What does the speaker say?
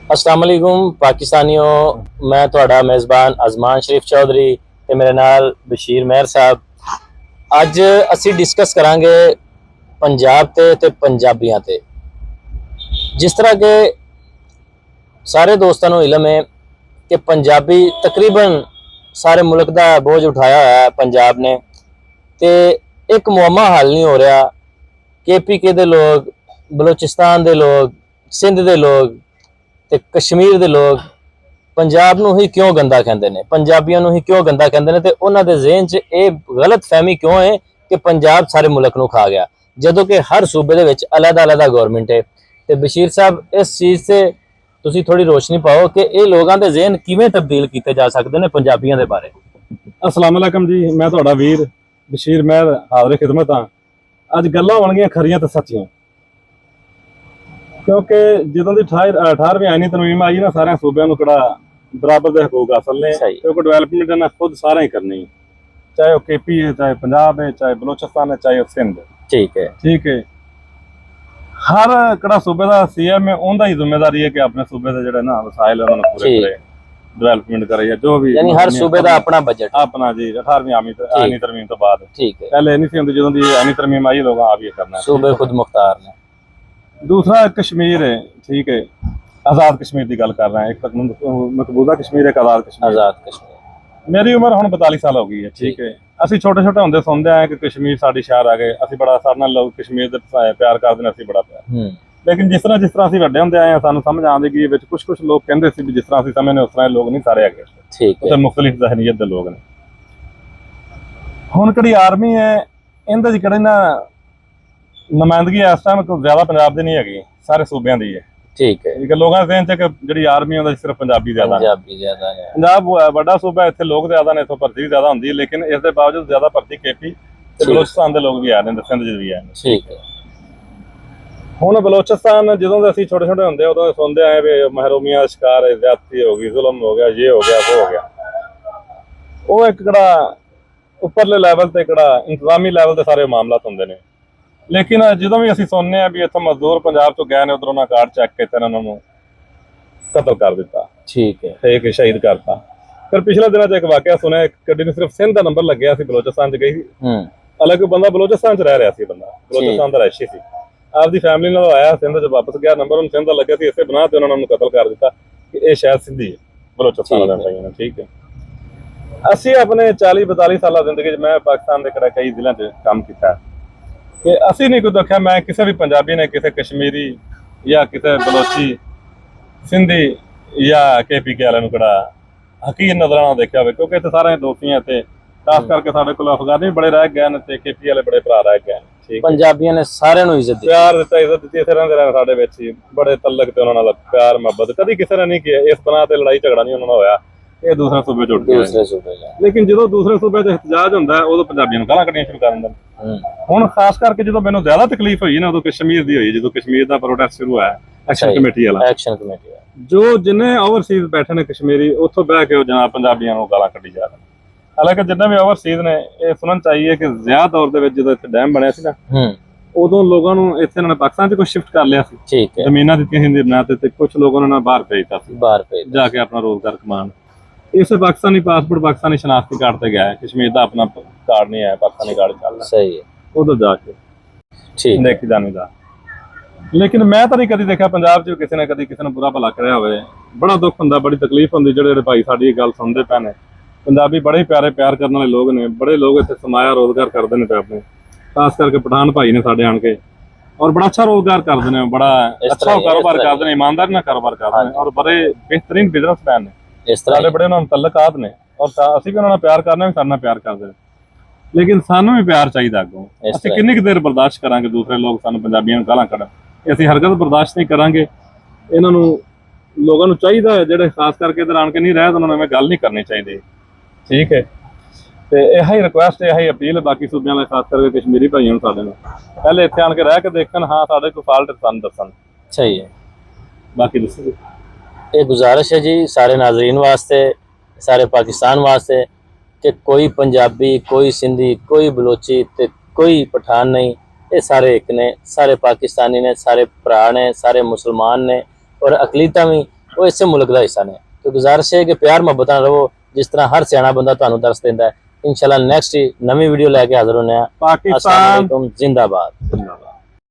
अस्सलाम वालेकुम पाकिस्तानियों, मैं थोड़ा मेज़बान अजमान शरीफ चौधरी ते मेरे नाल बशीर मेहर साहब। अज असी डिस्कस करांगे पंजाब ते पंजाबियां ते। जिस तरह के सारे दोस्तों को इलम है कि पंजाबी तकरीबन सारे मुल्क का बोझ उठाया हुआ है पंजाब ने, ते एक मुअम्मा हल नहीं हो रहा। KPK दे लोग, बलोचिस्तान दे लोग, सिंध दे लोग ते कश्मीर दे लोग पंजाब नूं ही क्यों गंदा कहंदे ने, पंजाबियों नूं ही क्यों गंदा कहंदे ने, ते उन्हां दे ज़हन च ये गलत फहमी क्यों है कि पंजाब सारे मुल्क नूं खा गया, जदों कि हर सूबे दे विच अलग-अलग गवर्नमेंट है। ते बशीर साहब, इस चीज़ से तुसीं थोड़ी रोशनी पाओ कि ये लोगों के ज़हन किवें तब्दील किए जा सकते हैं पंजाबियों के बारे। अस्सलाम वालेकुम जी, मैं तुहाडा वीर बशीर मेहर हाज़िर खिदमत हाँ। अज गल्लां होणगीਆਂ खरियां ते सच्चियां, क्योंकि जदों दी 18वीं आईनी तरमीम आई ना, सारे सूबे नूं किहड़ा बराबर दे हकूक हासिल ने, क्योंकि डेवलपमेंट इन्हां खुद सारे ही करनी है, चाहे वो KP है, चाहे पंजाब है, चाहे बलोचिस्तान है, चाहे सिंध है। ठीक है, हर किहड़ा सूबे का CM है, उनका ही जिम्मेदारी है कि अपने सूबे के जिहड़े ना वसाइल उन्होंने पूरे करे, डेवलपमेंट करे, या जो भी, यानी हर सूबे का अपना बजट अपना जी। 18वीं आईनी तरमीम तो बाद ठीक है, पहले नहीं सी हुंदी, जदों दी आईनी तरमीम आई लोग आप ये करना है, सूबे खुद मुख्तार ने। दूसरा कश्मीर है, ठीक है, आज़ाद कश्मीर की गल कर रहे हैं, एक मकबूजा कश्मीर, एक आज़ाद कश्मीर। आज़ाद कश्मीर। मेरी उम्र हुण 42 साल हो गई है, ठीक है। असीं छोटे छोटे होंदे सुनते आए कि कश्मीर साडी शहर आ गए, असीं बड़ा सारे नाल लोग कश्मीर दे प्यार करदे ने, असीं बड़ा प्यार। लेकिन जिस तरह असीं वड्डे होंदे आए सानूं समझ आउंदी कि विच कुछ लोग कहंदे सी भी जिस तरह असीं समझने उस तरह लोग नहीं सारे हैगे, ठीक है, मुख्तलिफ ज़हनीयत दे लोग ने। हुण किहड़ी आर्मी है, इहदे च किहड़ी ना नुमाइंदगी इस टाइम ज्यादा पंजाब दी नहीं हैगी, सारे सूबे दी है। ठीक है, लोगों के ज़हन च कि जिहड़ी आर्मी है सिर्फ पंजाबी ज्यादा है। पंजाब बड़ा सूबा, इत्थे लोग ज्यादा ने, इत्थों भर्ती भी ज्यादा होंदी है, लेकिन इस दे बावजूद ज्यादा भर्ती KP ते बलोचिस्तान दे लोग भी आ रहे हैं, सिंध च भी आ रहे हैं। ठीक है। हुण बलोचिस्तान जदों दे असीं छोटे छोटे होंदे उदों सुनदे आए भी महरूमियां दा शिकार है, ज्यादती हो गई, जुल्म हो गया, ये हो गया, वो हो गया। वो एक किहड़ा उपरले लैवल ते किहड़ा इंतजामी लैवल ते सारे मामला होंदे ने, लेकिन जो भी असीं सुनने भी इत्थों मजदूर पंजाब तो गए ने, उधर उन्होंने कार्ड चैक किए, उन्होंने कतल कर दिता, ठीक है, एक शहीद करता। फिर पिछले दिनों एक वाकया सुनिया, एक गड्डी नूं सिर्फ सिंध का नंबर लग्या सी, बलोचिस्तान च गई, अलग बंदा बलोचिस्तान च रह रहा सी, बंदा बलोचिस्तान का रहायशी सी, आपकी फैमिली नाल आया, सिंध च वापस गया, नंबर उन्हें सिंध का लग्या सी, इसे बना ते उन्होंने कतल कर दिता कि यह शायद सिंधी है, बलोचिस्तान वाले ने। ठीक है, असीं अपने 40-42 साल जिंदगी मैं पाकिस्तान के कई जिलों च काम किया कि असीं नहीं कोई देखा, मैं किसी भी पंजाबी ने किसी कश्मीरी या किसी बलोची सिंधी या KPK वाले किहड़ा हकीर नजर आना देखा हो, क्योंकि इत्थे सारे दोस्ती हैं, इत्थे खास करके साडे कोल अफगानी भी बड़े रह गए हैं ते KP वाले बड़े भरा रह गए हैं। पंजाबियों ने सारिਆਂ ਨੂੰ इज्जत दी, प्यार दिता, इज्जत दी, इत्थे रहिंदे रहण साडे विच ही बड़े तलक ते उन्हां नाल प्यार मुहब्बत कदी किसी ने नहीं किया, इस तरह ते लड़ाई झगड़ा नहीं उन्हां नाल होया, ये दूसरे सूबे जुड़ गए। लेकिन जो दूसरे सूबे च एहतजाज होंदा है उदों पंजाबियों नूं गालां कड्ढणीਆਂ शुरू कर दिंदे ने। हुण खास करके जो मैनूं ज़्यादा तकलीफ हुई ना, उदों कश्मीर दी होई, जो कश्मीर दा प्रोटेस्ट शुरू होया एक्शन कमेटी वाला, एक्शन कमेटी जो जिन्हें ओवरसीज बैठे ने कश्मीरी, उत्थों बह के जनाब पंजाबियों नूं गालां कड्ढी जा रहे। हालांकि जिन्हें भी ओवरसीज ने यह सुनना चाहिए कि ज़्यादा दौर दे विच जदों इत्थे डैम बनिया सी ना, उदों लोगों नूं इत्थे इन्हां ने पाकिस्तान च कुछ शिफ्ट कर लिया सी, ठीक है, ज़मीनां दित्तियां सी बनाते, ते कुछ लोगों ने बाहर भेजता सी, बाहर भेज जाके अपना रोजगार कमान। इस पाकिस्तानी पासपोर्ट, पाकिस्तानी शनाख्ती कार्ड से गया है, कश्मीर का अपना कार्ड नहीं है, पाकिस्तानी कार्ड चल रहा, सही है, उधर जाके ठीक देखी जाने का। लेकिन मैं तो नहीं कभी देखा पंजाब च किसी ने कभी किसी ने बुरा भला कराया होवे, बड़ा दुख होंदा, बड़ी तकलीफ होंदी, जिहड़े भाई साडी गल सुनते पे ने। पंजाबी बड़े प्यारे प्यार करने वाले लोग ने, बड़े लोग इत्थे समाया रोजगार करते हैं पे अपने, खास करके पठान भाई ने साडे आण के, और बड़ा अच्छा रोजगार करते हैं, बड़ा अच्छा कारोबार करते हैं, ईमानदारी नाल कारोबार करते हैं, और बड़े बेहतरीन बिजनेसमैन ने, साडे बड़े उन्हां मुतल्लकात ने, और असीं भी उन्हां नाल प्यार करने, भी साडे नाल प्यार करदे ने। लेकिन सानूं भी प्यार चाहिदा अग्गों, असीं किन्नी देर बर्दाश्त करांगे दूसरे लोग सानूं पंजाबियों नूं गालां कढण, असीं हरगत बर्दाश्त नहीं करांगे। इन्हां नूं लोगों नूं चाहिदा है, जिहड़े खास करके इधर आण के नहीं रहे, उन्हां नूं इवें गल नहीं करनी चाहिदी, ठीक है। तो यही रिक्वेस्ट है, यही अपील है बाकी सूबियां नाल, खास करके कश्मीरी भाइयों नूं साडे नाल पहले इत्थे आण के रह के देखण, हाँ साडे कोई फाल्ट सानूं दस्सण, सही है, बाकी दस्सो। ये गुजारिश है जी सारे नाजरीन वास्ते, सारे पाकिस्तान वास्ते, कि कोई पंजाबी, कोई सिंधी, कोई बलोची ते कोई पठान नहीं, ये सारे एक ने, सारे पाकिस्तानी ने, सारे भरा ने, सारे मुसलमान ने, और अकलीतां भी ਉਹ ਇਸੇ ਮੁਲਕ ਦਾ ਹਿੱਸਾ ਨੇ। ਤੇ ਗੁਜ਼ਾਰਿਸ਼ ਹੈ ਕਿ ਪਿਆਰ ਮੁਹੱਬਤ ਨਾਲ ਰਹੋ, ਜਿਸ ਤਰ੍ਹਾਂ ਹਰ ਸਿਆਣਾ ਬੰਦਾ ਤੁਹਾਨੂੰ ਦਰਸ ਦਿੰਦਾ ਹੈ। इंशाल्लाह नेक्स्ट नवी वीडियो लेके हाजिर होने हैं। पाकिस्तान अस्सलाम वालेकुम, जिंदाबाद।